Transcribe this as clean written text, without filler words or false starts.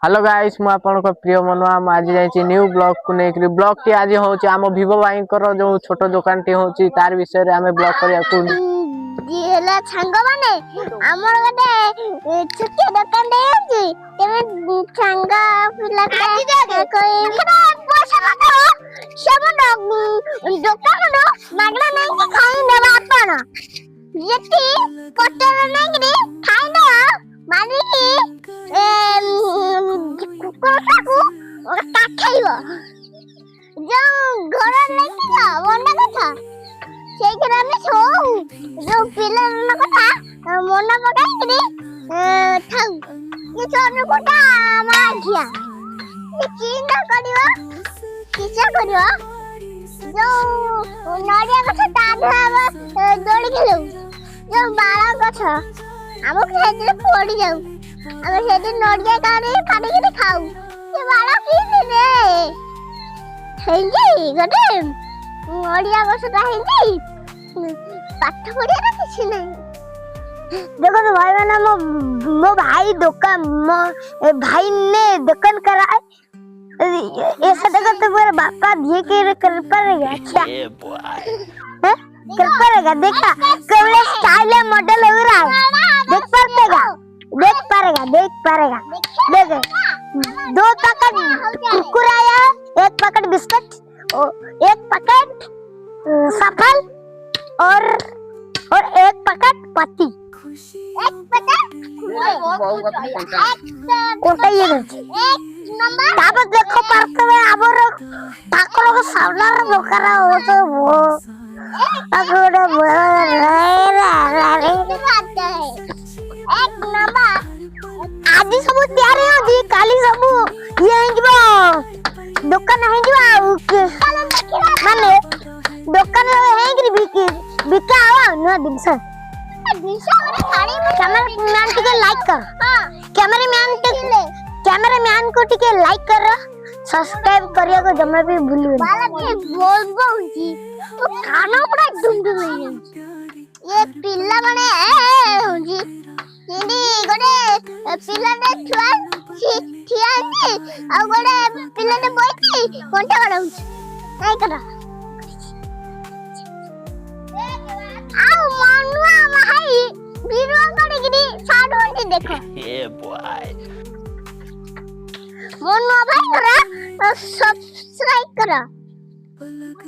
Hello guys मु आपन को प्रिय मनुआ आज जाई न्यू ब्लॉग को लेकर ब्लॉग टी आज होची आम विभो भाई जो छोट दुकान टी होची तार विषय रे हमें ब्लॉग करिया को दिहला छंग माने हमर गटे छोटे दुकान दे होची तेमे छंग पिला कोई पैसा लगाओ सब दुकान नो मागला नहीं कि खाई नेबा आपन यति पटर नहीं कि खाई न माने कि कुकुरटाକୁ କାଖେଇବ ଯୋଉ ଘର ନେଇକି ମନ କଥା ସେଇଥିରେ ଆମେ ଶୋଉ ଯୋଉ ପିଲାମାନଙ୍କ କଥା ମନ ପକାଇକିରି ଥାଉ ଏ ଚୋର କୋଟା ମା ଝିଅ ଏ ଚିନ୍ତା କରିବ କିସ କରିବ ଯୋଉ ନଡ଼ିଆ ଗଛ ତାର ଦୋଳି ଖେଳୁ ଯୋଉ ବାଳ ଗଛ ଆମକୁ ସେଇଥିରେ ପୋଡ଼ି ଯାଉ ଆମେ ସେଠି ନଡ଼ିଆ କାଟିକିରି ଖାଉ ସେ ବାଳ କିନି ରେ ହେଇଯାଇ ଗୋଟେ ନଡ଼ିଆ ଗଛଟା ହେଇଯାଇ ପାଠ ପଢ଼ିବାର କିଛି ନାହିଁ। देखो तो भाई मैंने मो भाई दुकान भाई ने दुकान करा ऐसा देखो तो मेरे बापा दिए के कर पाएगा क्या कर पाएगा देखा कबले स्टाइल है मॉडल हो रहा है देख पाएगा देख 2 पैकेट कुरकुरे आया 1 पैकेट बिस्कुट और 1 पैकेट सफल और 1 पैकेट पत्ती 1 पैकेट कोटा ये एक नंबर ताप देखो पार्क में आबर ठाकुर को सामनार बोकरा हो तो वो ठाकुर एक नंबर आज सब तैयारी होजी काली सब ये हिजबो दुकान हिजबो माने दुकान हेगिरी बिका आवा न दिनस कैमरामैन टिके लाइक कर हां कैमरामैन को टिके लाइक कर सब्सक्राइब करिया को जमा भी भूलियो बाला के बोलबो जी तो खाना पूरा डुंडु ये पिल्ला माने होजी हिंदी गोटे पिल्लाने ठिया आ गोटे पिल्लाने बइती कोंटा गडौछ नाही कर आओ मनुआ भाई वीडियो करिगिरी साइड होती देखो ए बॉय मनुआ भाई करा सब्सक्राइब करा।